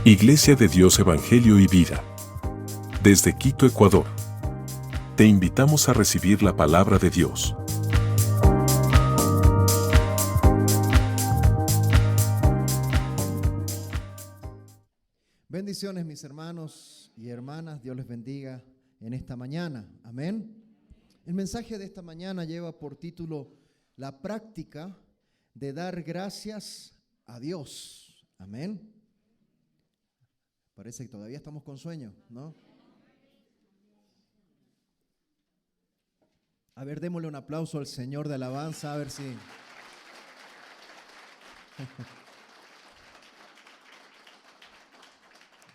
Iglesia de Dios Evangelio y Vida. Desde Quito, Ecuador. Te invitamos a recibir la palabra de Dios. Bendiciones, mis hermanos y hermanas. Dios les bendiga en esta mañana. Amén. El mensaje de esta mañana lleva por título La práctica de dar gracias a Dios. Amén. Parece que todavía estamos con sueño, ¿no? A ver, démosle un aplauso al Señor de alabanza, a ver si...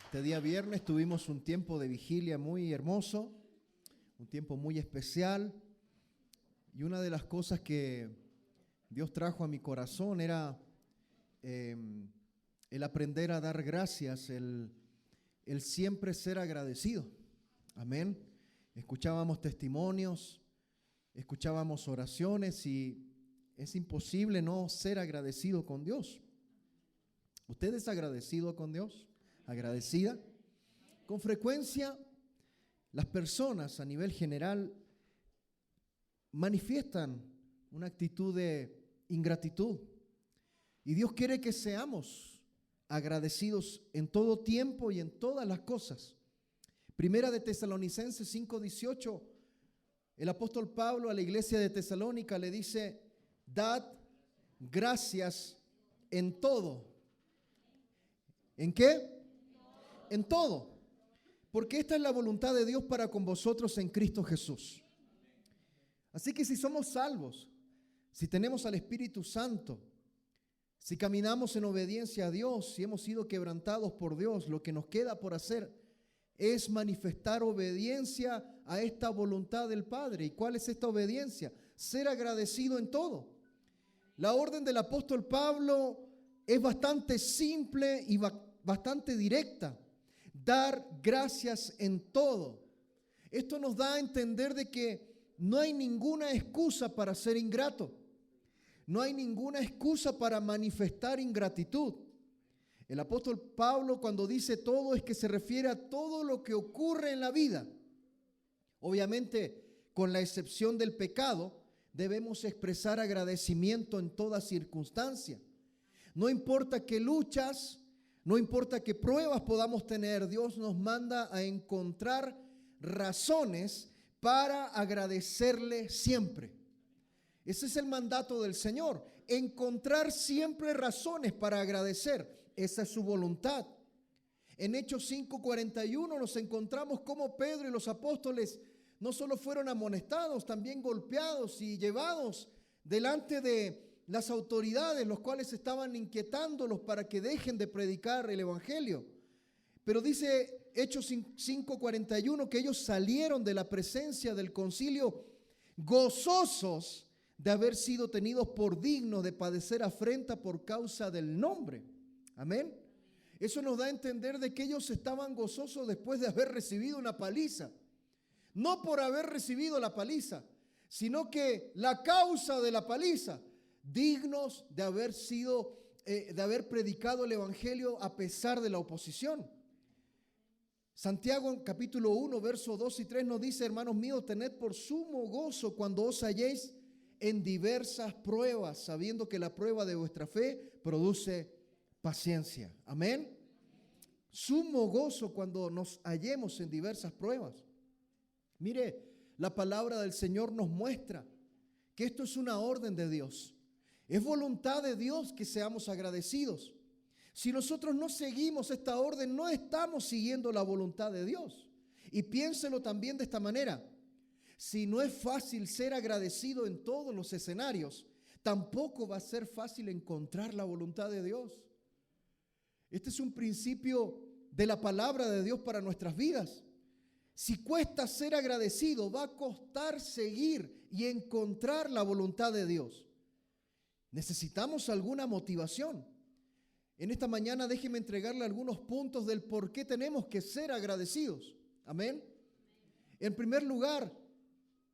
Este día viernes tuvimos un tiempo de vigilia muy hermoso, un tiempo muy especial, y una de las cosas que Dios trajo a mi corazón era el aprender a dar gracias, el siempre ser agradecido. Amén. Escuchábamos testimonios, escuchábamos oraciones y es imposible no ser agradecido con Dios. ¿Usted es agradecido con Dios? ¿Agradecida? Con frecuencia, las personas a nivel general manifiestan una actitud de ingratitud. Y Dios quiere que seamos agradecidos en todo tiempo y en todas las cosas. Primera de Tesalonicenses 5:18, el apóstol Pablo a la iglesia de Tesalónica le dice: dad gracias en todo. ¿En qué? En todo. Porque esta es la voluntad de Dios para con vosotros en Cristo Jesús. Así que si somos salvos, si tenemos al Espíritu Santo, si caminamos en obediencia a Dios, si hemos sido quebrantados por Dios, lo que nos queda por hacer es manifestar obediencia a esta voluntad del Padre. ¿Y cuál es esta obediencia? Ser agradecido en todo. La orden del apóstol Pablo es bastante simple y bastante directa. Dar gracias en todo. Esto nos da a entender de que no hay ninguna excusa para ser ingrato. No hay ninguna excusa para manifestar ingratitud. El apóstol Pablo, cuando dice todo, es que se refiere a todo lo que ocurre en la vida. Obviamente, con la excepción del pecado, debemos expresar agradecimiento en toda circunstancia. No importa qué luchas, no importa qué pruebas podamos tener, Dios nos manda a encontrar razones para agradecerle siempre. Ese es el mandato del Señor, encontrar siempre razones para agradecer. Esa es su voluntad. En Hechos 5:41 nos encontramos como Pedro y los apóstoles no solo fueron amonestados, también golpeados y llevados delante de las autoridades, los cuales estaban inquietándolos para que dejen de predicar el evangelio. Pero dice Hechos 5:41 que ellos salieron de la presencia del concilio gozosos de haber sido tenidos por dignos de padecer afrenta por causa del nombre. Amén. Eso nos da a entender de que ellos estaban gozosos después de haber recibido una paliza. No por haber recibido la paliza, sino que la causa de la paliza, dignos de haber sido, de haber predicado el evangelio a pesar de la oposición. Santiago en capítulo 1, versos 2 y 3 nos dice: hermanos míos, tened por sumo gozo cuando os halléis en diversas pruebas, sabiendo que la prueba de vuestra fe produce paciencia. Amén. Sumo gozo cuando nos hallemos en diversas pruebas. Mire, la palabra del Señor nos muestra que esto es una orden de Dios. Es voluntad de Dios que seamos agradecidos. Si nosotros no seguimos esta orden, no estamos siguiendo la voluntad de Dios. Y piénselo también de esta manera: si no es fácil ser agradecido en todos los escenarios, tampoco va a ser fácil encontrar la voluntad de Dios. Este es un principio de la palabra de Dios para nuestras vidas. Si cuesta ser agradecido, va a costar seguir y encontrar la voluntad de Dios. Necesitamos alguna motivación. En esta mañana déjeme entregarle algunos puntos del por qué tenemos que ser agradecidos. Amén. En primer lugar,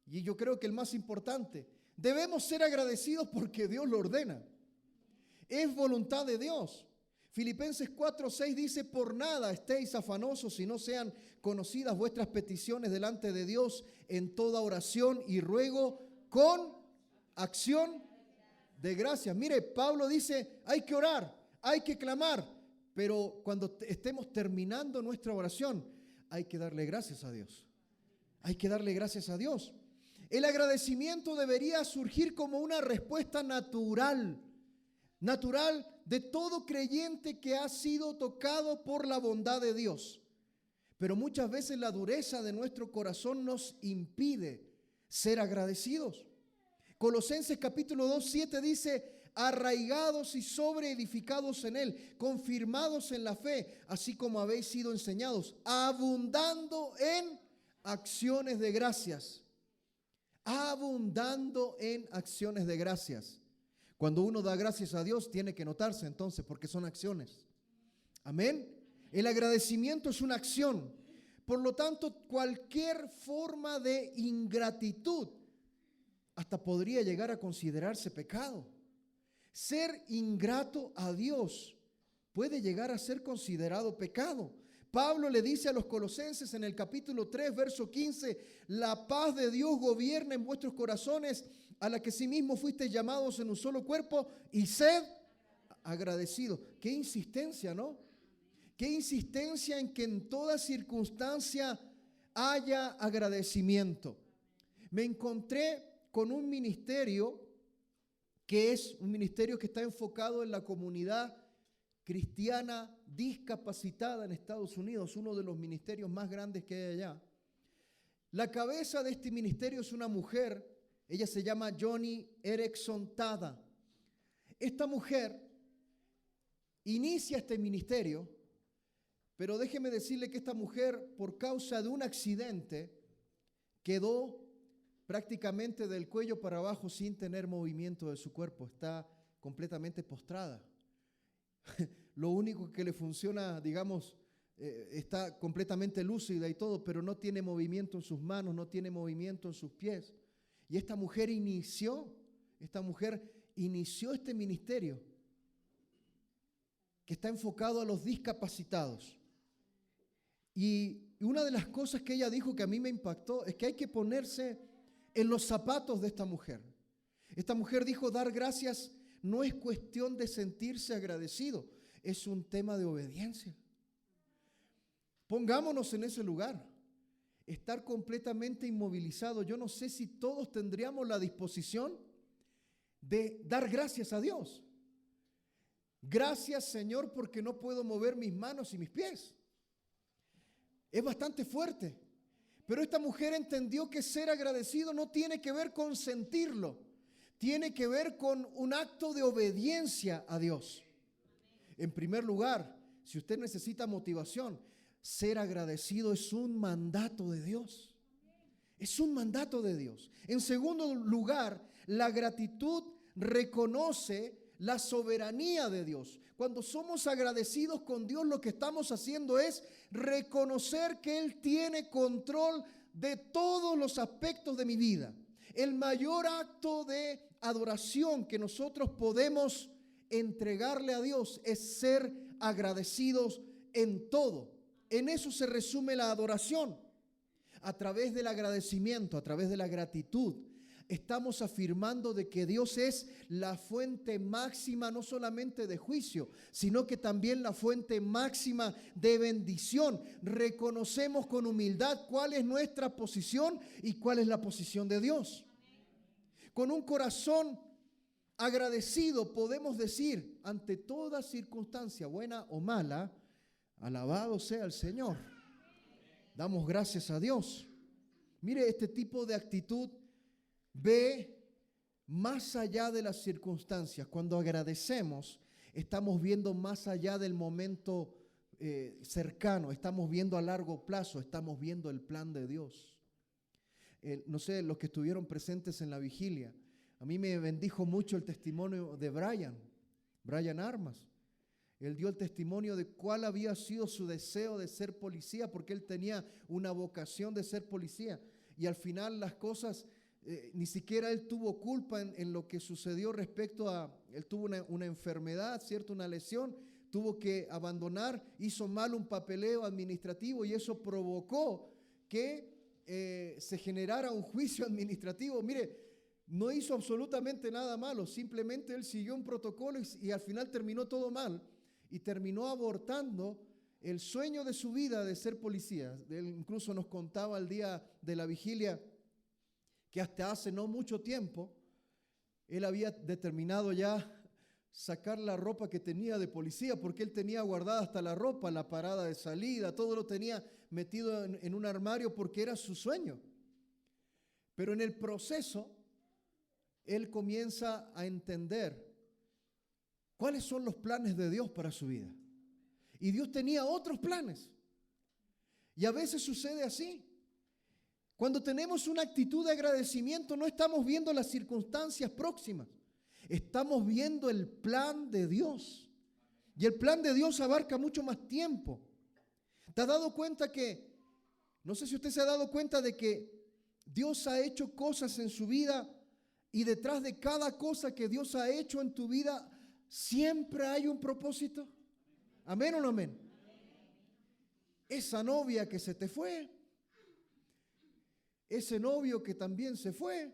y yo creo que el más importante, debemos ser agradecidos porque Dios lo ordena. Es voluntad de Dios. Filipenses 4:6 dice: por nada estéis afanosos, si no sean conocidas vuestras peticiones delante de Dios en toda oración y ruego con acción de gracias. Mire, Pablo dice, hay que orar, hay que clamar, pero cuando estemos terminando nuestra oración, hay que darle gracias a Dios. Hay que darle gracias a Dios. El agradecimiento debería surgir como una respuesta natural de todo creyente que ha sido tocado por la bondad de Dios. Pero muchas veces la dureza de nuestro corazón nos impide ser agradecidos. Colosenses capítulo 2:7 dice: arraigados y sobreedificados en Él, confirmados en la fe, así como habéis sido enseñados, abundando en acciones de gracias. Abundando en acciones de gracias. Cuando uno da gracias a Dios, tiene que notarse entonces, porque son acciones. Amén. El agradecimiento es una acción. Por lo tanto, cualquier forma de ingratitud hasta podría llegar a considerarse pecado. Ser ingrato a Dios puede llegar a ser considerado pecado. Pablo le dice a los colosenses en el capítulo 3, verso 15, la paz de Dios gobierna en vuestros corazones, a la que asimismo fuisteis llamados en un solo cuerpo, y sed agradecidos. Qué insistencia, ¿no? Qué insistencia en que en toda circunstancia haya agradecimiento. Me encontré con un ministerio que es un ministerio que está enfocado en la comunidad cristiana discapacitada en Estados Unidos, uno de los ministerios más grandes que hay allá. La cabeza de este ministerio es una mujer, ella se llama Joni Eareckson Tada. Esta mujer inicia este ministerio, pero déjeme decirle que esta mujer, por causa de un accidente, quedó prácticamente del cuello para abajo sin tener movimiento de su cuerpo, está completamente postrada. Lo único que le funciona, digamos, está completamente lúcida y todo, pero no tiene movimiento en sus manos, no tiene movimiento en sus pies. Y esta mujer inició este ministerio que está enfocado a los discapacitados. Y una de las cosas que ella dijo que a mí me impactó es que hay que ponerse en los zapatos de esta mujer. Esta mujer dijo: dar gracias no es cuestión de sentirse agradecido, es un tema de obediencia. Pongámonos en ese lugar. Estar completamente inmovilizado. Yo no sé si todos tendríamos la disposición de dar gracias a Dios. Gracias, Señor, porque no puedo mover mis manos y mis pies. Es bastante fuerte. Pero esta mujer entendió que ser agradecido no tiene que ver con sentirlo. Tiene que ver con un acto de obediencia a Dios. En primer lugar, si usted necesita motivación, ser agradecido es un mandato de Dios. Es un mandato de Dios. En segundo lugar, la gratitud reconoce la soberanía de Dios. Cuando somos agradecidos con Dios, lo que estamos haciendo es reconocer que Él tiene control de todos los aspectos de mi vida. El mayor acto de adoración que nosotros podemos entregarle a Dios es ser agradecidos en todo. En eso se resume la adoración. A través del agradecimiento, a través de la gratitud, estamos afirmando de que Dios es la fuente máxima no solamente de juicio, sino que también la fuente máxima de bendición. Reconocemos con humildad cuál es nuestra posición y cuál es la posición de Dios. Con un corazón agradecido podemos decir, ante toda circunstancia, buena o mala, alabado sea el Señor. Damos gracias a Dios. Mire, este tipo de actitud ve más allá de las circunstancias. Cuando agradecemos, estamos viendo más allá del momento cercano, estamos viendo a largo plazo, estamos viendo el plan de Dios. No sé, los que estuvieron presentes en la vigilia, a mí me bendijo mucho el testimonio de Brian Armas. Él dio el testimonio de cuál había sido su deseo de ser policía, porque él tenía una vocación de ser policía. Y al final las cosas, ni siquiera él tuvo culpa en lo que sucedió respecto a, él tuvo una enfermedad, ¿cierto? Una lesión, tuvo que abandonar, hizo mal un papeleo administrativo y eso provocó que se generara un juicio administrativo. Mire, no hizo absolutamente nada malo, simplemente él siguió un protocolo y al final terminó todo mal y terminó abortando el sueño de su vida de ser policía. Él incluso nos contaba el día de la vigilia que hasta hace no mucho tiempo él había determinado ya sacar la ropa que tenía de policía, porque él tenía guardada hasta la ropa, la parada de salida, todo lo tenía metido en un armario porque era su sueño. Pero en el proceso, él comienza a entender cuáles son los planes de Dios para su vida. Y Dios tenía otros planes. Y a veces sucede así. Cuando tenemos una actitud de agradecimiento, no estamos viendo las circunstancias próximas. Estamos viendo el plan de Dios. Y el plan de Dios abarca mucho más tiempo. ¿Te has dado cuenta que, no sé si usted se ha dado cuenta de que Dios ha hecho cosas en su vida y detrás de cada cosa que Dios ha hecho en tu vida siempre hay un propósito? ¿Amén o no amén? Esa novia que se te fue, ese novio que también se fue.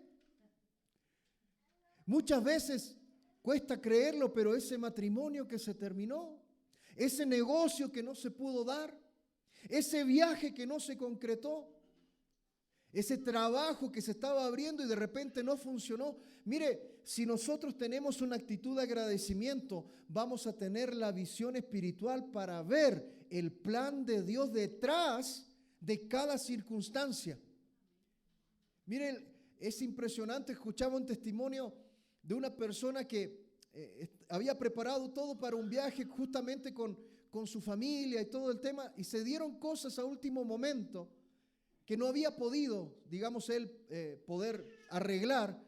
Muchas veces cuesta creerlo, pero ese matrimonio que se terminó, ese negocio que no se pudo dar, ese viaje que no se concretó, ese trabajo que se estaba abriendo y de repente no funcionó. Mire, si nosotros tenemos una actitud de agradecimiento, vamos a tener la visión espiritual para ver el plan de Dios detrás de cada circunstancia. Miren, es impresionante. Escuchaba un testimonio de una persona que había preparado todo para un viaje justamente con su familia y todo el tema, y se dieron cosas a último momento que no había podido, digamos, él poder arreglar,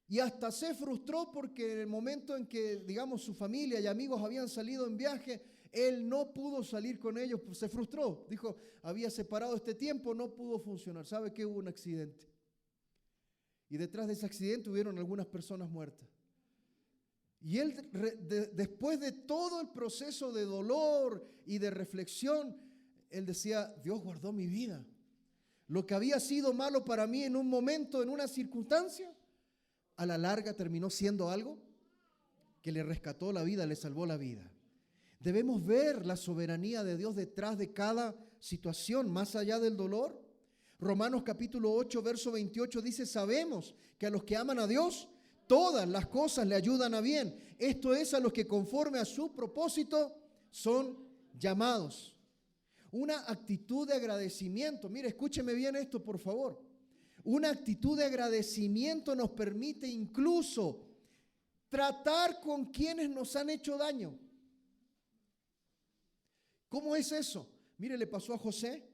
y hasta se frustró porque en el momento en que, digamos, su familia y amigos habían salido en viaje, él no pudo salir con ellos, pues se frustró. Dijo, había separado este tiempo, no pudo funcionar. ¿Sabe qué? Hubo un accidente. Y detrás de ese accidente hubieron algunas personas muertas. Y él, después de todo el proceso de dolor y de reflexión, él decía, Dios guardó mi vida. Lo que había sido malo para mí en un momento, en una circunstancia, a la larga terminó siendo algo que le rescató la vida, le salvó la vida. Debemos ver la soberanía de Dios detrás de cada situación, más allá del dolor. Romanos capítulo 8, verso 28 dice, sabemos que a los que aman a Dios, todas las cosas le ayudan a bien. Esto es, a los que conforme a su propósito son llamados. Una actitud de agradecimiento. Mire, escúcheme bien esto, por favor. Una actitud de agradecimiento nos permite incluso tratar con quienes nos han hecho daño. ¿Cómo es eso? Mire, le pasó a José.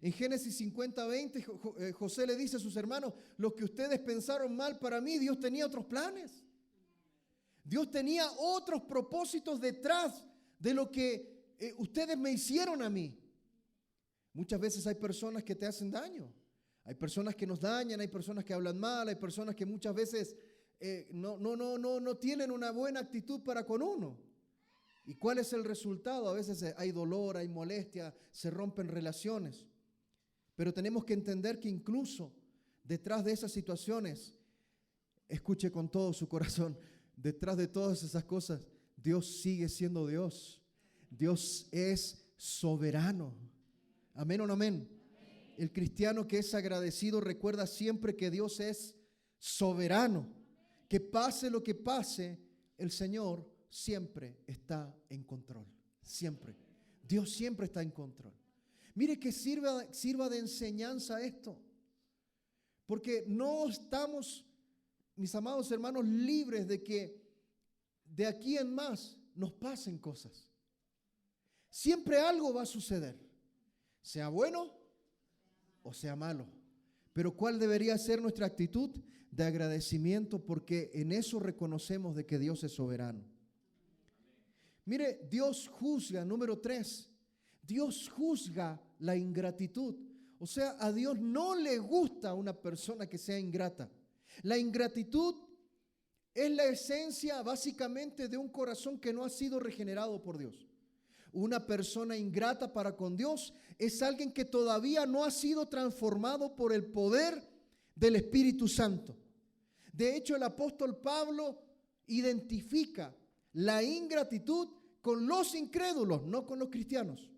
En Génesis 50, 20, José le dice a sus hermanos, lo que ustedes pensaron mal para mí, Dios tenía otros planes. Dios tenía otros propósitos detrás de lo que ustedes me hicieron a mí. Muchas veces hay personas que te hacen daño. Hay personas que nos dañan, hay personas que hablan mal, hay personas que muchas veces no tienen una buena actitud para con uno. ¿Y cuál es el resultado? A veces hay dolor, hay molestia, se rompen relaciones. Pero tenemos que entender que incluso detrás de esas situaciones, escuche con todo su corazón, detrás de todas esas cosas, Dios sigue siendo Dios. Dios es soberano. ¿Amén o no amén? El cristiano que es agradecido recuerda siempre que Dios es soberano. Que pase lo que pase, el Señor siempre está en control. Siempre. Dios siempre está en control. Mire que sirva de enseñanza esto. Porque no estamos, mis amados hermanos, libres de que de aquí en más nos pasen cosas. Siempre algo va a suceder. Sea bueno o sea malo. Pero ¿cuál debería ser nuestra actitud? De agradecimiento, porque en eso reconocemos de que Dios es soberano. Mire, Dios juzga, número 3, Dios juzga la ingratitud. O sea, a Dios no le gusta una persona que sea ingrata. La ingratitud es la esencia básicamente de un corazón que no ha sido regenerado por Dios. Una persona ingrata para con Dios es alguien que todavía no ha sido transformado por el poder del Espíritu Santo. De hecho, el apóstol Pablo identifica la ingratitud con los incrédulos, no con los cristianos.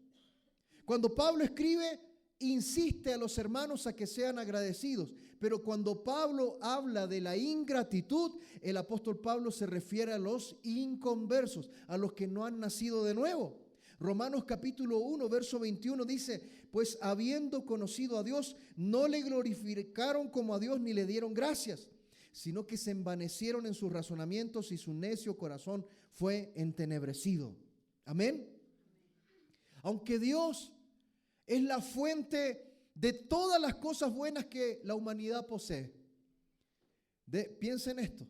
Cuando Pablo escribe, insiste a los hermanos a que sean agradecidos, pero cuando Pablo habla de la ingratitud, el apóstol Pablo se refiere a los inconversos, a los que no han nacido de nuevo. Romanos capítulo 1, verso 21 dice: pues habiendo conocido a Dios, no le glorificaron como a Dios ni le dieron gracias, sino que se envanecieron en sus razonamientos y su necio corazón fue entenebrecido. Amén. Aunque Dios es la fuente de todas las cosas buenas que la humanidad posee. Piensa en esto.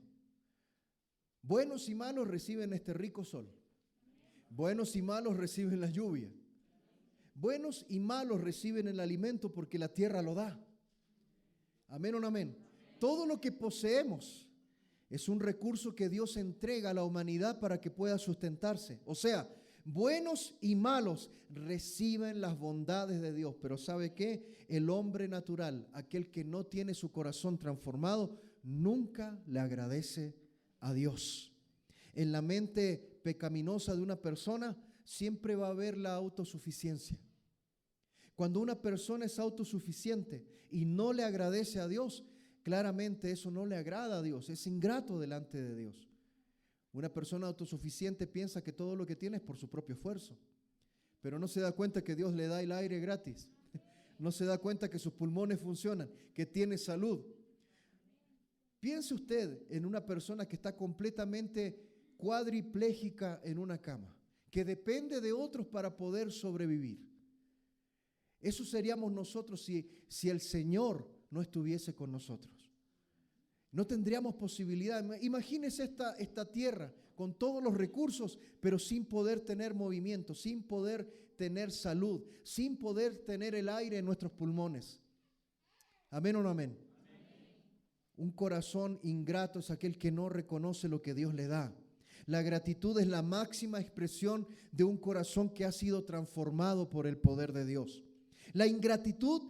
Buenos y malos reciben este rico sol. Buenos y malos reciben la lluvia. Buenos y malos reciben el alimento porque la tierra lo da. Amén o no amén. Todo lo que poseemos es un recurso que Dios entrega a la humanidad para que pueda sustentarse. O sea, buenos y malos reciben las bondades de Dios. Pero ¿sabe qué? El hombre natural, aquel que no tiene su corazón transformado, nunca le agradece a Dios. En la mente pecaminosa de una persona siempre va a haber la autosuficiencia. Cuando una persona es autosuficiente y no le agradece a Dios, claramente eso no le agrada a Dios, es ingrato delante de Dios. Una persona autosuficiente piensa que todo lo que tiene es por su propio esfuerzo, pero no se da cuenta que Dios le da el aire gratis. No se da cuenta que sus pulmones funcionan, que tiene salud. Piense usted en una persona que está completamente cuadripléjica en una cama, que depende de otros para poder sobrevivir. Eso seríamos nosotros si el Señor no estuviese con nosotros. No tendríamos posibilidad. Imagínese esta tierra con todos los recursos, pero sin poder tener movimiento, sin poder tener salud, sin poder tener el aire en nuestros pulmones. ¿Amén o no amén? Un corazón ingrato es aquel que no reconoce lo que Dios le da. La gratitud es la máxima expresión de un corazón que ha sido transformado por el poder de Dios. La ingratitud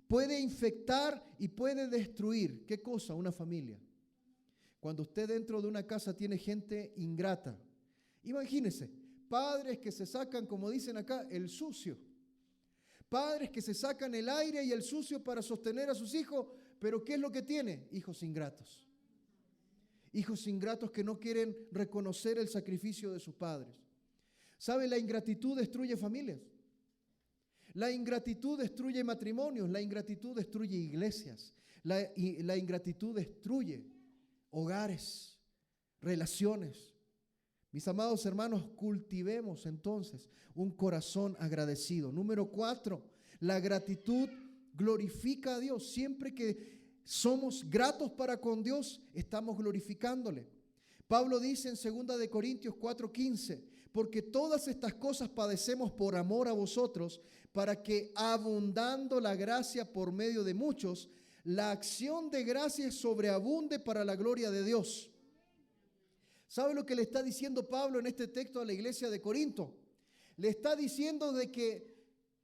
puede infectar y puede destruir. ¿Qué cosa? Una familia. Cuando usted dentro de una casa tiene gente ingrata, imagínese, padres que se sacan, como dicen acá, el sucio. Padres que se sacan el aire y el sucio para sostener a sus hijos, pero ¿qué es lo que tiene? Hijos ingratos. Hijos ingratos que no quieren reconocer el sacrificio de sus padres. ¿Sabe? La ingratitud destruye familias. La ingratitud destruye matrimonios. La ingratitud destruye iglesias. La ingratitud destruye hogares, relaciones. Mis amados hermanos, cultivemos entonces un corazón agradecido. Número 4, la gratitud glorifica a Dios. Siempre que somos gratos para con Dios, estamos glorificándole. Pablo dice en 2 Corintios 4:15, porque todas estas cosas padecemos por amor a vosotros, para que abundando la gracia por medio de muchos, la acción de gracia sobreabunde para la gloria de Dios. ¿Sabe lo que le está diciendo Pablo en este texto a la iglesia de Corinto? Le está diciendo de que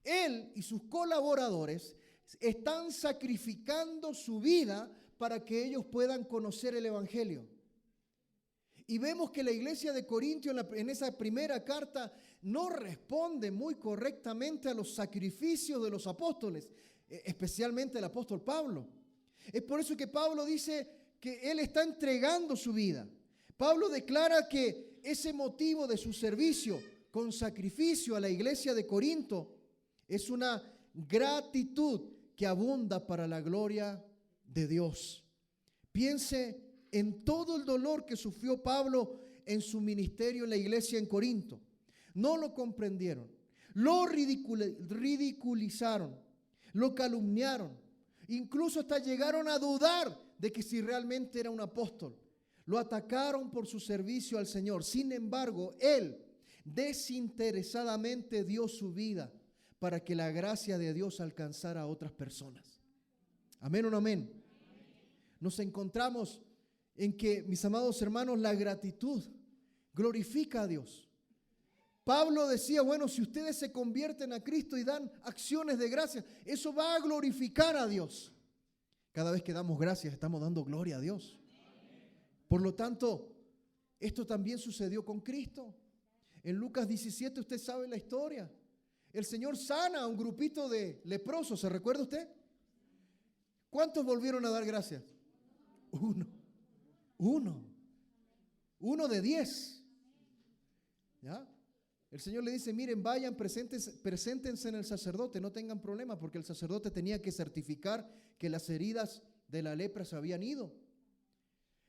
él y sus colaboradores están sacrificando su vida para que ellos puedan conocer el evangelio. Y vemos que la iglesia de Corinto en esa primera carta no responde muy correctamente a los sacrificios de los apóstoles, especialmente el apóstol Pablo. Es por eso que Pablo dice que él está entregando su vida. Pablo declara que ese motivo de su servicio con sacrificio a la iglesia de Corinto es una gratitud que abunda para la gloria de Dios. Piense en todo el dolor que sufrió Pablo en su ministerio en la iglesia en Corinto. No lo comprendieron, lo ridiculizaron, lo calumniaron, incluso hasta llegaron a dudar de que si realmente era un apóstol. Lo atacaron por su servicio al Señor. Sin embargo, él desinteresadamente dio su vida para que la gracia de Dios alcanzara a otras personas. ¿Amén o no amén? Nos encontramos en que, mis amados hermanos, la gratitud glorifica a Dios. Pablo decía, bueno, si ustedes se convierten a Cristo y dan acciones de gracia, eso va a glorificar a Dios. Cada vez que damos gracias, estamos dando gloria a Dios. Por lo tanto, esto también sucedió con Cristo. En Lucas 17 usted sabe la historia. El Señor sana a un grupito de leprosos, ¿se recuerda usted? ¿Cuántos volvieron a dar gracias? Uno de 10. ¿Ya? El Señor le dice, miren, vayan, preséntense en el sacerdote, no tengan problema, porque el sacerdote tenía que certificar que las heridas de la lepra se habían ido.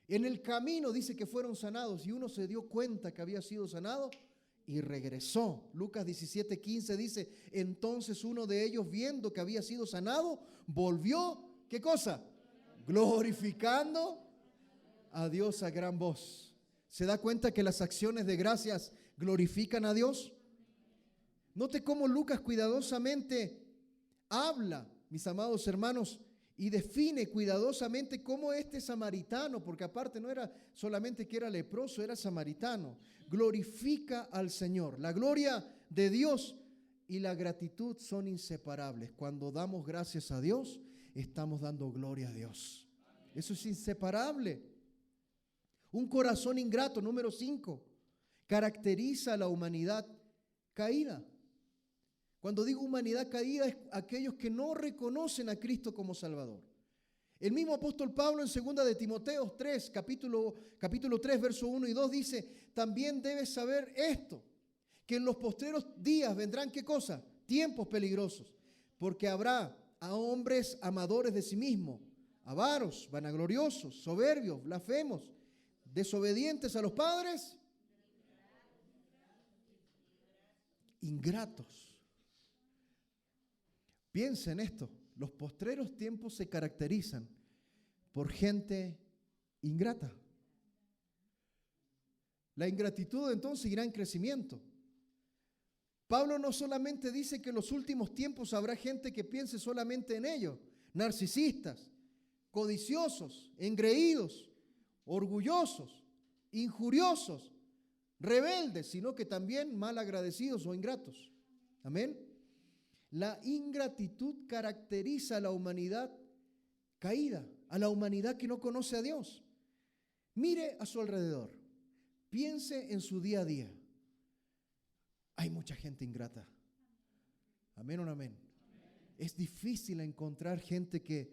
En el camino dice que fueron sanados y uno se dio cuenta que había sido sanado y regresó. Lucas 17:15 dice, entonces uno de ellos, viendo que había sido sanado, volvió, ¿qué cosa? Glorificando a Dios a gran voz. ¿Se da cuenta que las acciones de gracias glorifican a Dios? Note cómo Lucas cuidadosamente habla, mis amados hermanos, y define cuidadosamente cómo este samaritano, porque aparte no era solamente que era leproso, era samaritano, glorifica al Señor. La gloria de Dios y la gratitud son inseparables. Cuando damos gracias a Dios, estamos dando gloria a Dios. Eso es inseparable. Un corazón ingrato, número 5, caracteriza a la humanidad caída. Cuando digo humanidad caída, es aquellos que no reconocen a Cristo como Salvador. El mismo apóstol Pablo en 2 de Timoteo 3, capítulo 3, verso 1 y 2 dice, también debes saber esto, que en los postreros días vendrán, ¿qué cosa? Tiempos peligrosos, porque habrá a hombres amadores de sí mismos, avaros, vanagloriosos, soberbios, blasfemos, desobedientes a los padres, ingratos. Piensa en esto, los postreros tiempos se caracterizan por gente ingrata. La ingratitud entonces irá en crecimiento. Pablo no solamente dice que en los últimos tiempos habrá gente que piense solamente en ello, narcisistas, codiciosos, engreídos, orgullosos, injuriosos, rebeldes, sino que también malagradecidos o ingratos. Amén. La ingratitud caracteriza a la humanidad caída, a la humanidad que no conoce a Dios. Mire a su alrededor, piense en su día a día. Hay mucha gente ingrata. Amén o no amén. Es difícil encontrar gente que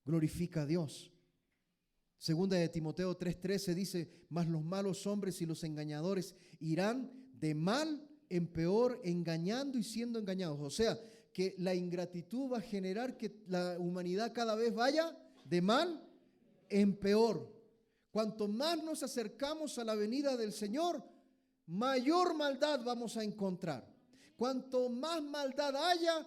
glorifica a Dios. Segunda de Timoteo 3:13 dice, mas los malos hombres y los engañadores irán de mal en peor, engañando y siendo engañados. O sea, que la ingratitud va a generar que la humanidad cada vez vaya de mal en peor. Cuanto más nos acercamos a la venida del Señor, mayor maldad vamos a encontrar. Cuanto más maldad haya,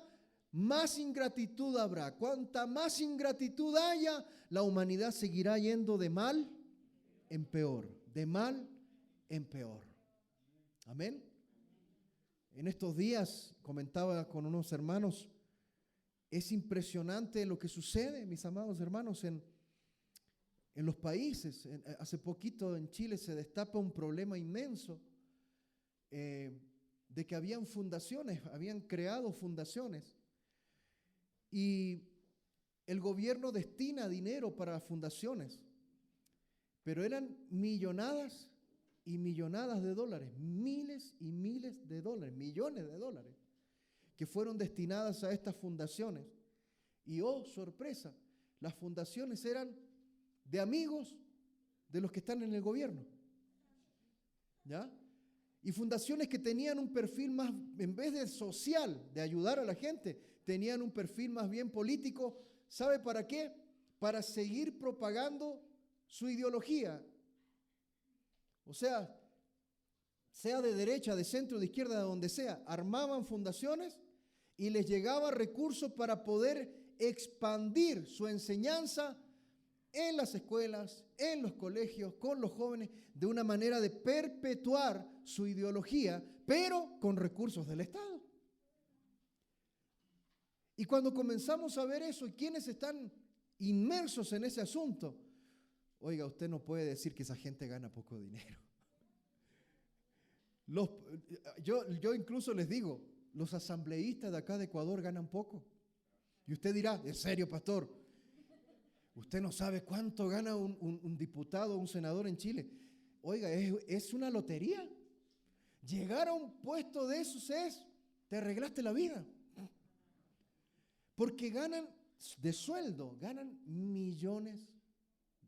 más ingratitud habrá. Cuanta más ingratitud haya, la humanidad seguirá yendo de mal en peor, de mal en peor. Amén. En estos días comentaba con unos hermanos, es impresionante lo que sucede, mis amados hermanos, en los países. Hace poquito en Chile se destapa un problema inmenso de que habían fundaciones, habían creado fundaciones y el gobierno destina dinero para fundaciones, pero eran millonadas y millonadas de dólares, miles y miles de dólares, millones de dólares, que fueron destinadas a estas fundaciones. Y oh, sorpresa, las fundaciones eran de amigos de los que están en el gobierno. ¿Ya? Y fundaciones que tenían un perfil más, en vez de social, de ayudar a la gente, tenían un perfil más bien político. ¿Sabe para qué? Para seguir propagando su ideología. O sea de derecha, de centro, de izquierda, de donde sea, armaban fundaciones y les llegaba recursos para poder expandir su enseñanza en las escuelas, en los colegios, con los jóvenes, de una manera de perpetuar su ideología, pero con recursos del Estado. Y cuando comenzamos a ver eso, ¿y quiénes están inmersos en ese asunto? Oiga, usted no puede decir que esa gente gana poco dinero. Yo incluso les digo, los asambleístas de acá de Ecuador ganan poco. Y usted dirá, ¿en serio, pastor? Usted no sabe cuánto gana un diputado o un senador en Chile. Oiga, es una lotería. Llegar a un puesto de esos te arreglaste la vida. Porque ganan de sueldo, ganan millones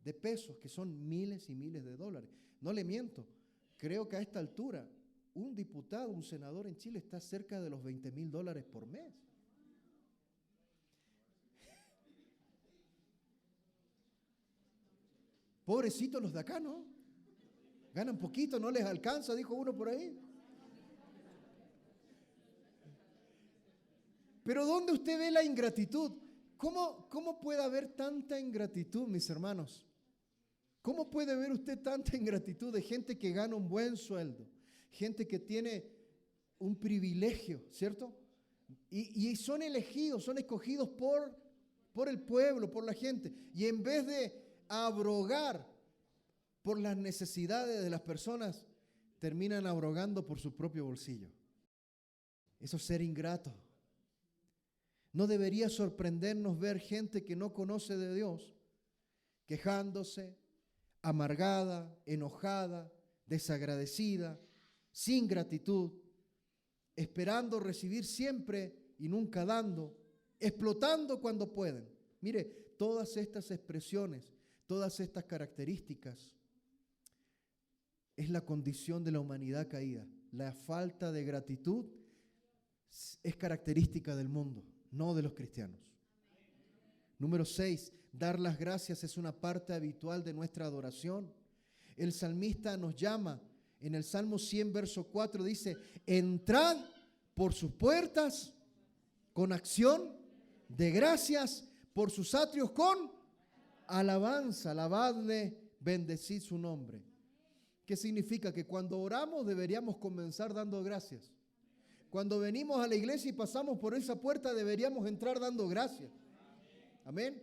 de pesos, que son miles y miles de dólares. No le miento, creo que a esta altura un diputado, un senador en Chile está cerca de los $20,000 por mes. Pobrecitos los de acá, ¿no? Ganan poquito, no les alcanza, dijo uno por ahí. Pero ¿dónde usted ve la ingratitud? ¿Cómo puede haber tanta ingratitud, mis hermanos? ¿Cómo puede ver usted tanta ingratitud de gente que gana un buen sueldo? Gente que tiene un privilegio, ¿cierto? Y son elegidos, son escogidos por el pueblo, por la gente. Y en vez de abrogar por las necesidades de las personas, terminan abrogando por su propio bolsillo. Eso es ser ingrato. No debería sorprendernos ver gente que no conoce de Dios, quejándose, amargada, enojada, desagradecida, sin gratitud, esperando recibir siempre y nunca dando, explotando cuando pueden. Mire, todas estas expresiones, todas estas características, es la condición de la humanidad caída. La falta de gratitud es característica del mundo, no de los cristianos. Número 6, dar las gracias es una parte habitual de nuestra adoración. El salmista nos llama, en el Salmo 100, verso 4, dice, entrad por sus puertas con acción de gracias, por sus atrios con alabanza, alabadle, bendecid su nombre. ¿Qué significa? Que cuando oramos deberíamos comenzar dando gracias. Cuando venimos a la iglesia y pasamos por esa puerta deberíamos entrar dando gracias. Amén.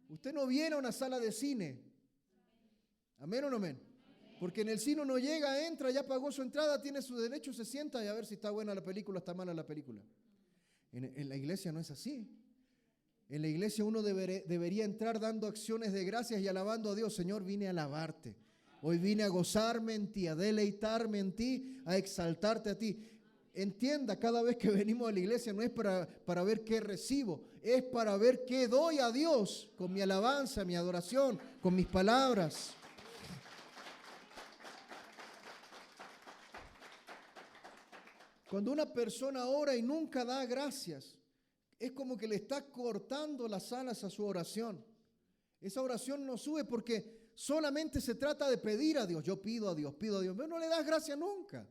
Usted no viene a una sala de cine. Amén o no amén. Porque en el cine uno llega, entra, ya pagó su entrada, tiene su derecho, se sienta y a ver si está buena la película, está mala la película. En la iglesia no es así. En la iglesia uno debería entrar dando acciones de gracias y alabando a Dios. Señor, vine a alabarte. Hoy vine a gozarme en ti, a deleitarme en ti, a exaltarte a ti. Entienda, cada vez que venimos a la iglesia no es para ver qué recibo, es para ver qué doy a Dios con mi alabanza, mi adoración, con mis palabras. Cuando una persona ora y nunca da gracias, es como que le está cortando las alas a su oración. Esa oración no sube porque solamente se trata de pedir a Dios. Yo pido a Dios, pero no le das gracias nunca.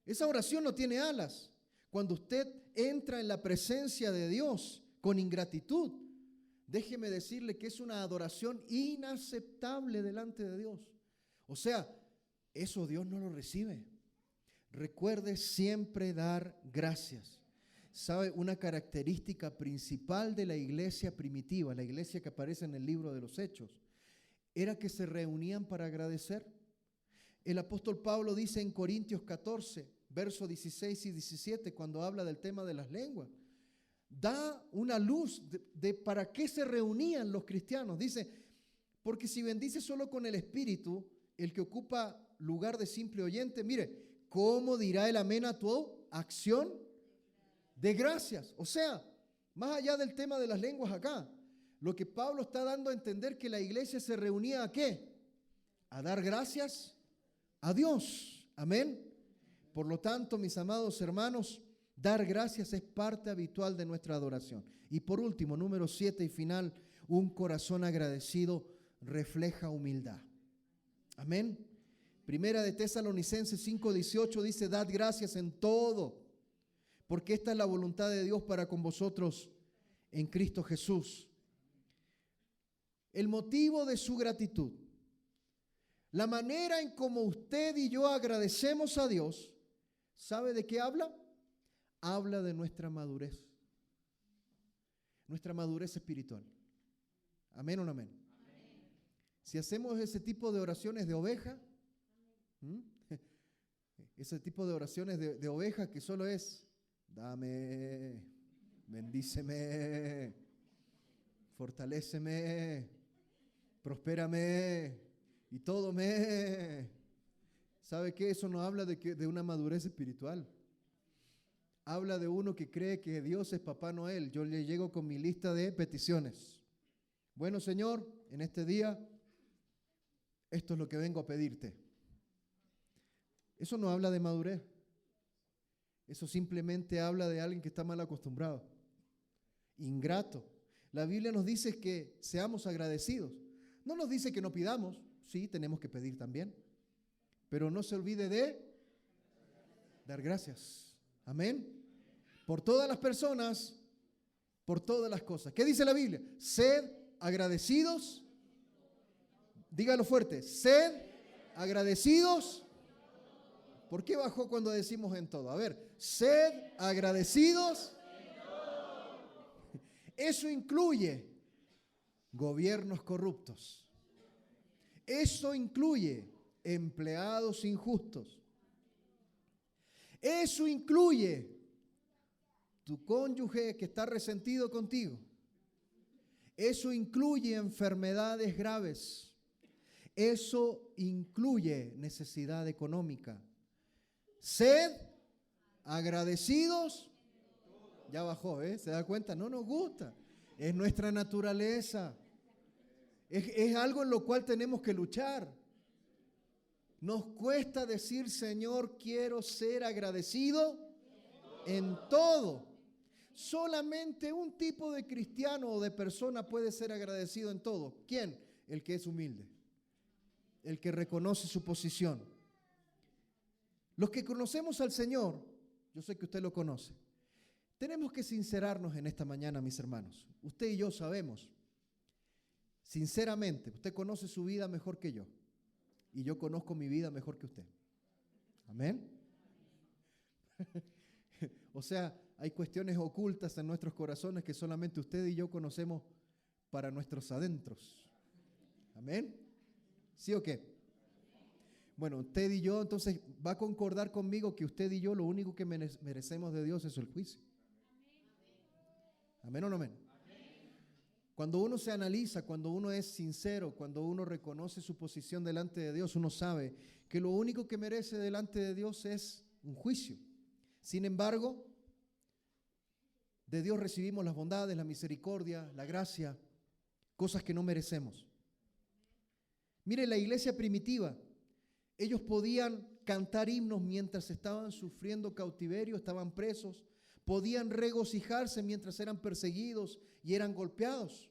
Esa oración no tiene alas. Cuando usted entra en la presencia de Dios con ingratitud, déjeme decirle que es una adoración inaceptable delante de Dios. O sea, eso Dios no lo recibe. Recuerde siempre dar gracias. ¿Sabe? Una característica principal de la iglesia primitiva, la iglesia que aparece en el libro de los Hechos, era que se reunían para agradecer. El apóstol Pablo dice en Corintios 14, versos 16 y 17, cuando habla del tema de las lenguas, da una luz de para qué se reunían los cristianos. Dice, porque si bendice solo con el espíritu, el que ocupa lugar de simple oyente, mire, ¿cómo dirá el amén a tu acción de gracias? O sea, más allá del tema de las lenguas acá, lo que Pablo está dando a entender que la iglesia se reunía ¿a qué? A dar gracias a Dios. Amén. Por lo tanto, mis amados hermanos, dar gracias es parte habitual de nuestra adoración. Y por último, número 7 y final, un corazón agradecido refleja humildad. Amén. Primera de Tesalonicenses 5:18 dice, dad gracias en todo, porque esta es la voluntad de Dios para con vosotros en Cristo Jesús. El motivo de su gratitud, la manera en cómo usted y yo agradecemos a Dios, ¿sabe de qué habla? Habla de nuestra madurez espiritual. ¿Amén o no amén? Si hacemos ese tipo de oraciones de oveja, ese tipo de oraciones de oveja que solo es, dame, bendíceme, fortaléceme, prospérame y todo me. ¿Sabe qué? Eso no habla de una madurez espiritual. Habla de uno que cree que Dios es Papá Noel. Yo le llego con mi lista de peticiones. Bueno, Señor, en este día, esto es lo que vengo a pedirte. Eso no habla de madurez. Eso simplemente habla de alguien que está mal acostumbrado, ingrato. La Biblia nos dice que seamos agradecidos. No nos dice que no pidamos. Sí, tenemos que pedir también. Pero no se olvide de dar gracias. Amén. Por todas las personas, por todas las cosas. ¿Qué dice la Biblia? Sed agradecidos. Dígalo fuerte. Sed agradecidos. ¿Por qué bajó cuando decimos en todo? A ver, sed agradecidos. Eso incluye gobiernos corruptos. Eso incluye empleados injustos. Eso incluye tu cónyuge que está resentido contigo. Eso incluye enfermedades graves. Eso incluye necesidad económica. Sed agradecidos. Ya bajó, ¿se da cuenta? No nos gusta. Es nuestra naturaleza. Es algo en lo cual tenemos que luchar. Nos cuesta decir, Señor, quiero ser agradecido en todo. Solamente un tipo de cristiano o de persona puede ser agradecido en todo. ¿Quién? El que es humilde. El que reconoce su posición. Los que conocemos al Señor, yo sé que usted lo conoce, tenemos que sincerarnos en esta mañana, mis hermanos. Usted y yo sabemos, sinceramente, usted conoce su vida mejor que yo. Y yo conozco mi vida mejor que usted. Amén. O sea, hay cuestiones ocultas en nuestros corazones que solamente usted y yo conocemos para nuestros adentros. Amén. ¿Sí o qué? Bueno, usted y yo, entonces, va a concordar conmigo que usted y yo lo único que merecemos de Dios es el juicio. ¿Amén o no amén? Cuando uno se analiza, cuando uno es sincero, cuando uno reconoce su posición delante de Dios, uno sabe que lo único que merece delante de Dios es un juicio. Sin embargo, de Dios recibimos las bondades, la misericordia, la gracia, cosas que no merecemos. Mire, la iglesia primitiva, ellos podían cantar himnos mientras estaban sufriendo cautiverio, estaban presos, podían regocijarse mientras eran perseguidos y eran golpeados.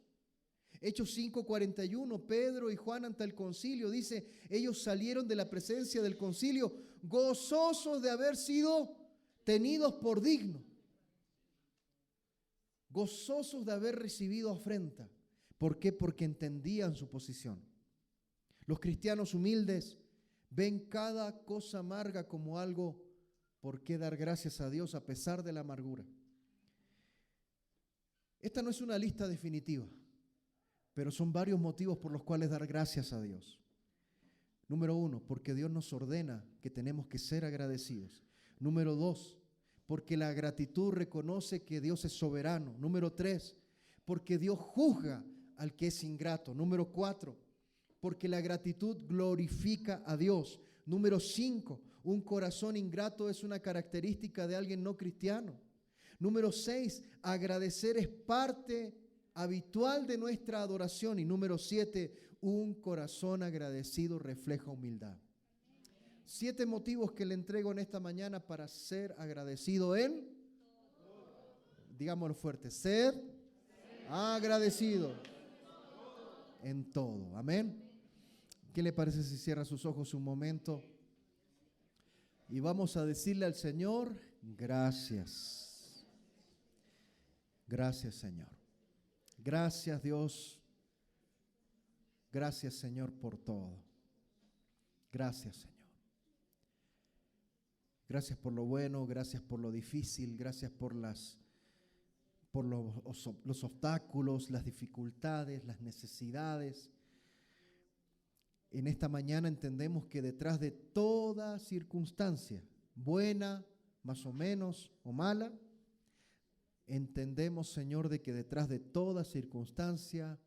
Hechos 5:41, Pedro y Juan ante el concilio, dice, ellos salieron de la presencia del concilio gozosos de haber sido tenidos por dignos, gozosos de haber recibido afrenta. ¿Por qué? Porque entendían su posición. Los cristianos humildes ven cada cosa amarga como algo por qué dar gracias a Dios a pesar de la amargura. Esta no es una lista definitiva, pero son varios motivos por los cuales dar gracias a Dios. Número 1, porque Dios nos ordena que tenemos que ser agradecidos. Número 2, porque la gratitud reconoce que Dios es soberano. Número 3, porque Dios juzga al que es ingrato. Número 4, porque la gratitud glorifica a Dios. Número 5, un corazón ingrato es una característica de alguien no cristiano. Número 6, agradecer es parte habitual de nuestra adoración. Y número 7, un corazón agradecido refleja humildad. 7 motivos que le entrego en esta mañana para ser agradecido en, digámoslo fuerte, ser agradecido en todo. Amén. ¿Qué le parece si cierra sus ojos un momento? Y vamos a decirle al Señor, gracias. Gracias, Señor. Gracias, Dios. Gracias, Señor, por todo. Gracias, Señor. Gracias por lo bueno, gracias por lo difícil, gracias por los obstáculos, las dificultades, las necesidades. En esta mañana entendemos que detrás de toda circunstancia, buena, más o menos, o mala, entendemos, Señor, de que detrás de toda circunstancia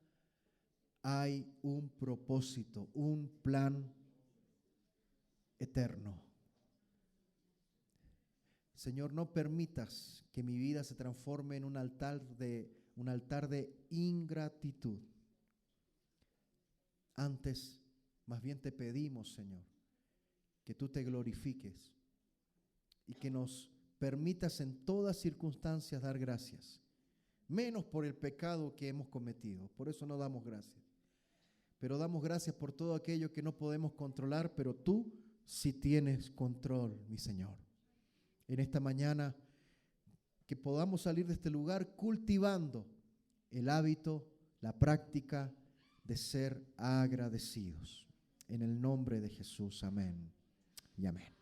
hay un propósito, un plan eterno. Señor, no permitas que mi vida se transforme en un altar de ingratitud. Antes, más bien te pedimos, Señor, que tú te glorifiques y que nos permitas en todas circunstancias dar gracias, menos por el pecado que hemos cometido. Por eso no damos gracias. Pero damos gracias por todo aquello que no podemos controlar, pero tú sí tienes control, mi Señor. En esta mañana, que podamos salir de este lugar cultivando el hábito, la práctica de ser agradecidos. En el nombre de Jesús, amén y amén.